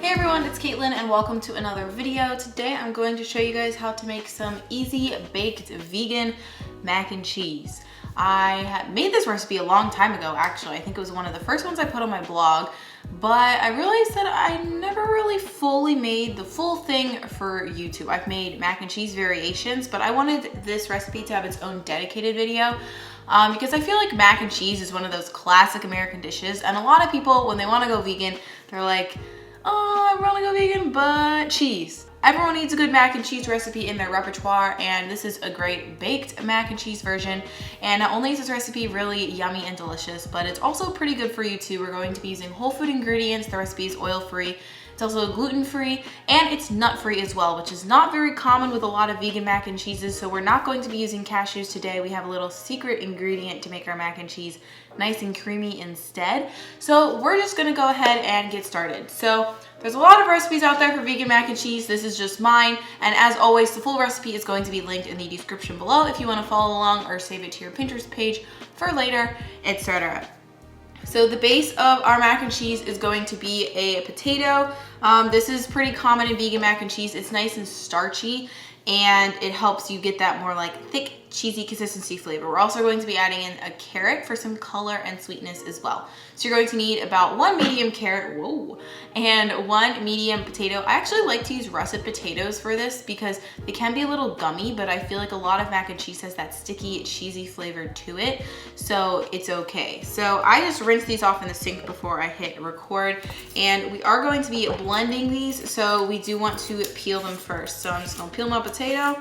Hey everyone, it's Caitlin and welcome to another video. Today I'm going to show you guys how to make some easy baked vegan mac and cheese. I had made this recipe a long time ago actually. I think it was one of the first ones I put on my blog, but I realized that I never really fully made the full thing for YouTube. I've made mac and cheese variations, but I wanted this recipe to have its own dedicated video. Because I feel like mac and cheese is one of those classic American dishes, and a lot of people, when they want to go vegan, they're like, oh, I want to go vegan, but cheese. Everyone needs a good mac and cheese recipe in their repertoire, and this is a great baked mac and cheese version. And not only is this recipe really yummy and delicious, but it's also pretty good for you too. We're going to be using whole food ingredients. The recipe is oil-free. It's also gluten-free, and it's nut-free as well, which is not very common with a lot of vegan mac and cheeses. So we're not going to be using cashews today. We have a little secret ingredient to make our mac and cheese nice and creamy instead. So we're just gonna go ahead and get started. So there's a lot of recipes out there for vegan mac and cheese. This is just mine. And as always, the full recipe is going to be linked in the description below if you wanna follow along or save it to your Pinterest page for later, etc. So the base of our mac and cheese is going to be a potato. This is pretty common in vegan mac and cheese. It's nice and starchy, and it helps you get that more like thick, cheesy consistency flavor. We're also going to be adding in a carrot for some color and sweetness as well. So you're going to need about one medium carrot, and one medium potato. I actually like to use russet potatoes for this because they can be a little gummy, but I feel like a lot of mac and cheese has that sticky, cheesy flavor to it, so it's okay. So I just rinse these off in the sink before I hit record, and we are going to be blending these, so we do want to peel them first. So I'm just gonna peel my potato,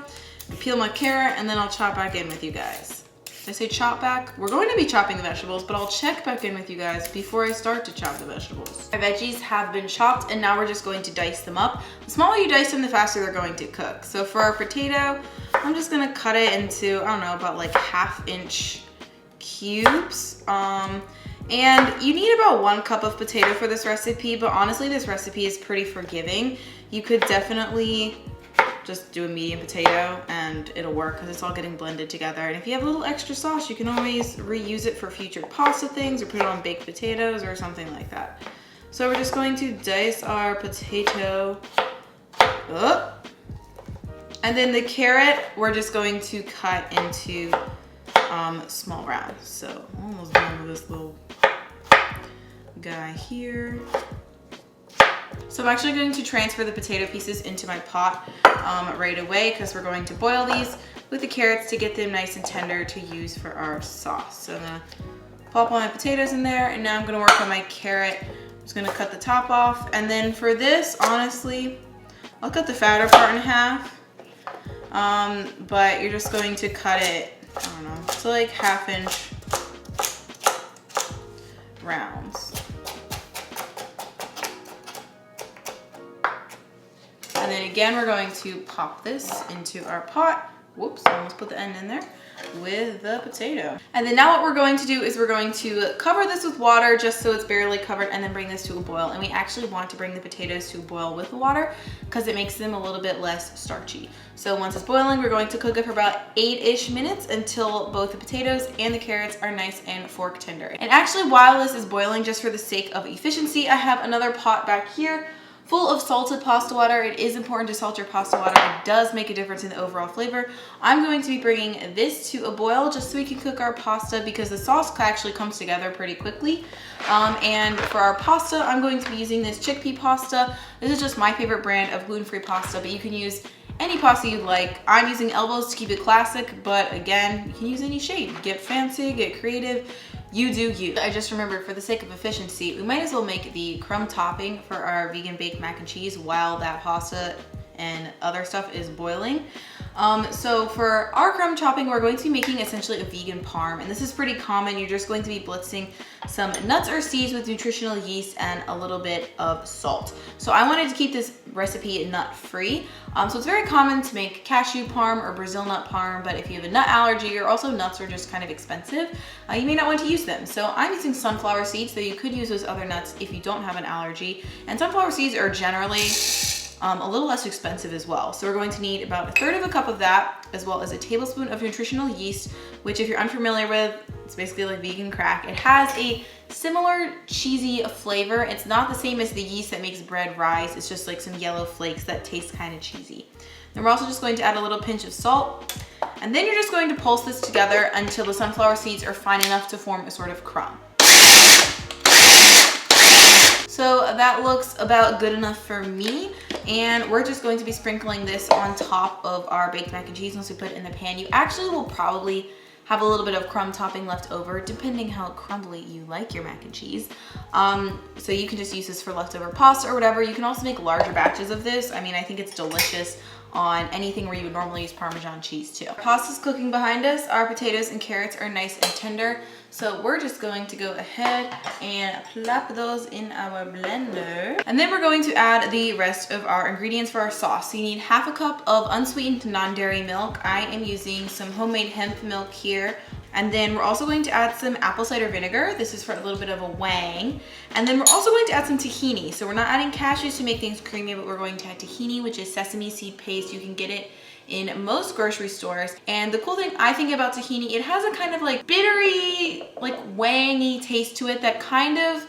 peel my carrot, and then I'll chop back in with you guys. Did I say chop back? We're going to be chopping the vegetables, but I'll check back in with you guys before I start to chop the vegetables. Our veggies have been chopped, and now we're just going to dice them up. The smaller you dice them, the faster they're going to cook. So for our potato, I'm just gonna cut it into, I don't know, about like 1/2 inch cubes. And you need about 1 cup of potato for this recipe, but honestly, this recipe is pretty forgiving. You could definitely just do a medium potato and it'll work because it's all getting blended together. And if you have a little extra sauce, you can always reuse it for future pasta things or put it on baked potatoes or something like that. So we're just going to dice our potato up. And then the carrot, we're just going to cut into small rounds. So almost done with this little guy here. So I'm actually going to transfer the potato pieces into my pot right away because we're going to boil these with the carrots to get them nice and tender to use for our sauce. So I'm gonna pop all my potatoes in there, and now I'm gonna work on my carrot. I'm just gonna cut the top off, and then for this, honestly, I'll cut the fatter part in half, but you're just going to cut it, I don't know, to like 1/2 inch rounds. And then again, we're going to pop this into our pot. Whoops, I almost put the end in there with the potato. And then now what we're going to do is we're going to cover this with water just so it's barely covered, and then bring this to a boil. And we actually want to bring the potatoes to a boil with the water because it makes them a little bit less starchy. So once it's boiling, we're going to cook it for about 8-ish minutes until both the potatoes and the carrots are nice and fork tender. And actually, while this is boiling, just for the sake of efficiency, I have another pot back here full of salted pasta water. It is important to salt your pasta water. It does make a difference in the overall flavor. I'm going to be bringing this to a boil just so we can cook our pasta because the sauce actually comes together pretty quickly. And for our pasta, I'm going to be using this chickpea pasta. This is just my favorite brand of gluten-free pasta, but you can use any pasta you'd like. I'm using Elbows to keep it classic, but again, you can use any shape. Get fancy, get creative. You do you. I just remembered, for the sake of efficiency, we might as well make the crumb topping for our vegan baked mac and cheese while that pasta and other stuff is boiling. So for our crumb topping, we're going to be making essentially a vegan parm, and this is pretty common. You're just going to be blitzing some nuts or seeds with nutritional yeast and a little bit of salt. So I wanted to keep this recipe nut-free. So it's very common to make cashew parm or Brazil nut parm, but if you have a nut allergy or also nuts are just kind of expensive, you may not want to use them. So I'm using sunflower seeds, though you could use those other nuts if you don't have an allergy. And sunflower seeds are generally a little less expensive as well. So we're going to need about 1/3 cup of that, as well as a tablespoon of nutritional yeast, which if you're unfamiliar with, It's basically like vegan crack. It has a similar cheesy flavor. It's not the same as the yeast that makes bread rise. It's just like some yellow flakes that taste kind of cheesy. Then we're also just going to add a little pinch of salt. And then you're just going to pulse this together until the sunflower seeds are fine enough to form a sort of crumb. So that looks about good enough for me. And we're just going to be sprinkling this on top of our baked mac and cheese once we put it in the pan. You actually will probably have a little bit of crumb topping left over, depending how crumbly you like your mac and cheese. So you can just use this for leftover pasta or whatever. You can also make larger batches of this. I mean, I think it's delicious on anything where you would normally use Parmesan cheese too. Pasta's cooking behind us. Our potatoes and carrots are nice and tender. So we're just going to go ahead and plop those in our blender. And then we're going to add the rest of our ingredients for our sauce. So you need half a cup of unsweetened non-dairy milk. I am using some homemade hemp milk here. And then we're also going to add some apple cider vinegar. This is for a little bit of a wang. And then we're also going to add some tahini. So we're not adding cashews to make things creamy, but we're going to add tahini, which is sesame seed paste. You can get it in most grocery stores. And the cool thing I think about tahini, it has a kind of like bittery, like wangy taste to it that kind of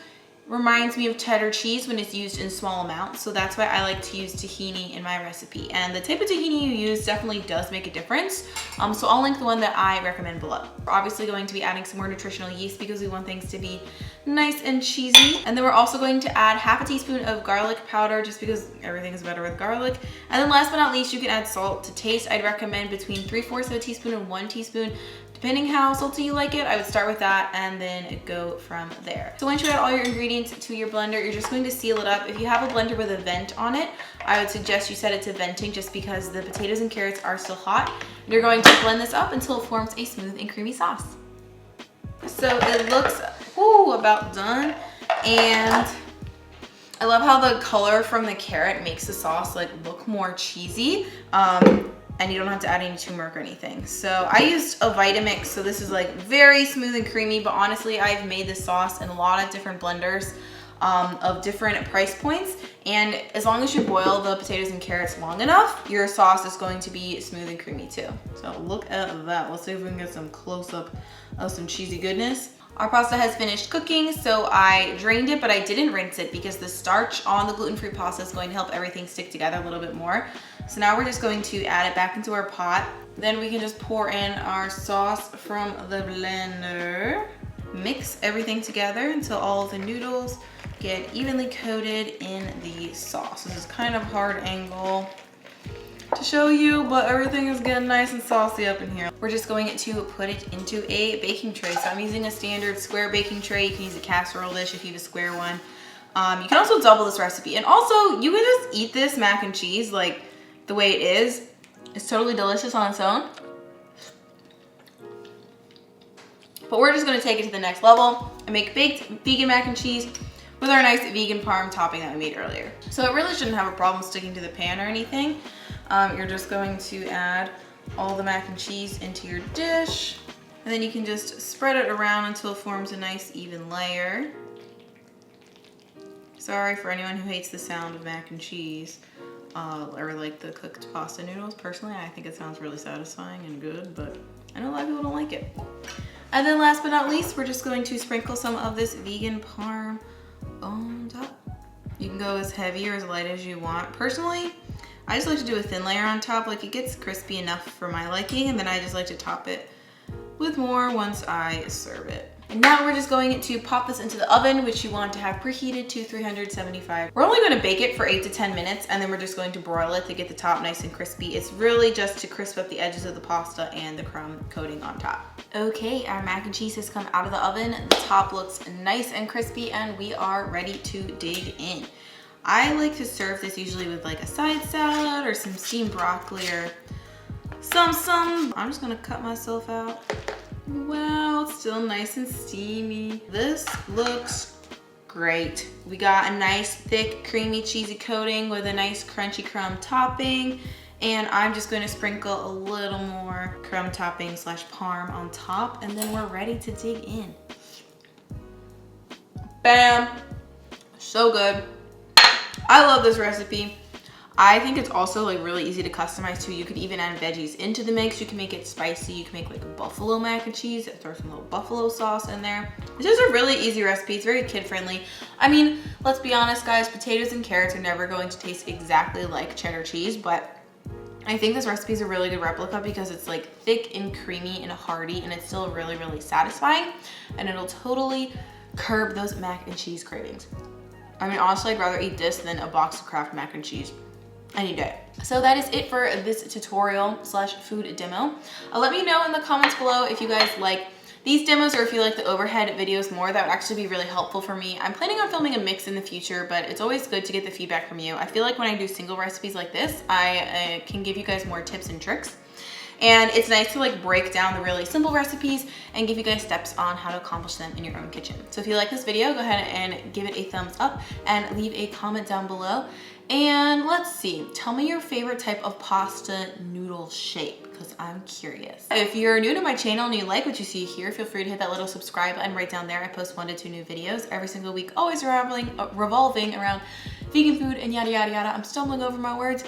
reminds me of cheddar cheese when it's used in small amounts. So that's why I like to use tahini in my recipe. And the type of tahini you use definitely does make a difference. So I'll link the one that I recommend below. We're obviously going to be adding some more nutritional yeast because we want things to be nice and cheesy. And then we're also going to add half a teaspoon of garlic powder just because everything is better with garlic. And then last but not least, you can add salt to taste. I'd recommend between 3/4 of a teaspoon and 1 teaspoon. Depending how salty you like it, I would start with that and then go from there. So once you add all your ingredients to your blender, you're just going to seal it up. If you have a blender with a vent on it, I would suggest you set it to venting just because the potatoes and carrots are still hot. You're going to blend this up until it forms a smooth and creamy sauce. So it looks about done. And I love how the color from the carrot makes the sauce like look more cheesy. And you don't have to add any turmeric or anything. So I used a Vitamix, so this is like very smooth and creamy, but honestly, I've made this sauce in a lot of different blenders of different price points. And as long as you boil the potatoes and carrots long enough, your sauce is going to be smooth and creamy too. So look at that. Let's see if we can get some close up of some cheesy goodness. Our pasta has finished cooking, so I drained it, but I didn't rinse it because the starch on the gluten-free pasta is going to help everything stick together a little bit more. So now we're just going to add it back into our pot. Then we can just pour in our sauce from the blender. Mix everything together until all of the noodles get evenly coated in the sauce. This is kind of hard angle to show you, but everything is getting nice and saucy up in here. We're just going to put it into a baking tray. So I'm using a standard square baking tray. You can use a casserole dish if you have a square one. You can also double this recipe. And also, you can just eat this mac and cheese like the way it is. It's totally delicious on its own. But we're just gonna take it to the next level and make baked vegan mac and cheese with our nice vegan parm topping that we made earlier. So it really shouldn't have a problem sticking to the pan or anything. You're just going to add all the mac and cheese into your dish, and then you can just spread it around until it forms a nice even layer. Sorry for anyone who hates the sound of mac and cheese or like the cooked pasta noodles. Personally, I think it sounds really satisfying and good, but I know a lot of people don't like it. And then last but not least, we're just going to sprinkle some of this vegan parm on top. You can go as heavy or as light as you want. Personally, I just like to do a thin layer on top. Like, it gets crispy enough for my liking, and then I just like to top it with more once I serve it. And now we're just going to pop this into the oven, which you want to have preheated to 375. We're only going to bake it for 8 to 10 minutes, and then we're just going to broil it to get the top nice and crispy. It's really just to crisp up the edges of the pasta and the crumb coating on top. Okay, our mac and cheese has come out of the oven. The top looks nice and crispy, and we are ready to dig in. I like to serve this usually with like a side salad or some steamed broccoli or some. I'm just gonna cut myself out. Wow, it's still nice and steamy. This looks great. We got a nice thick creamy cheesy coating with a nice crunchy crumb topping, and I'm just going to sprinkle a little more crumb topping slash parm on top, and then we're ready to dig in. Bam! So good. I love this recipe. I think it's also like really easy to customize too. You could even add veggies into the mix. You can make it spicy. You can make like a buffalo mac and cheese, throw some little buffalo sauce in there. This is a really easy recipe. It's very kid friendly. I mean, let's be honest guys, potatoes and carrots are never going to taste exactly like cheddar cheese, but I think this recipe is a really good replica because it's like thick and creamy and hearty, and it's still really, really satisfying, and it'll totally curb those mac and cheese cravings. I mean, honestly, I'd rather eat this than a box of Kraft mac and cheese any day. So that is it for this tutorial slash food demo. Let me know in the comments below if you guys like these demos or if you like the overhead videos more. That would actually be really helpful for me. I'm planning on filming a mix in the future, but it's always good to get the feedback from you. I feel like when I do single recipes like this, I can give you guys more tips and tricks. And it's nice to like break down the really simple recipes and give you guys steps on how to accomplish them in your own kitchen. So if you like this video, go ahead and give it a thumbs up and leave a comment down below. And let's see, tell me your favorite type of pasta noodle shape, because I'm curious. If you're new to my channel and you like what you see here, feel free to hit that little subscribe button right down there. I post 1 to 2 new videos every single week, always revolving around vegan food and yada, yada, yada. I'm stumbling over my words.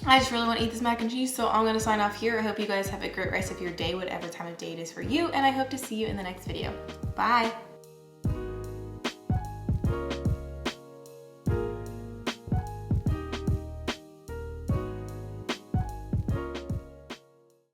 I just really want to eat this mac and cheese, so I'm going to sign off here. I hope you guys have a great rest of your day, whatever time of day it is for you, and I hope to see you in the next video. Bye.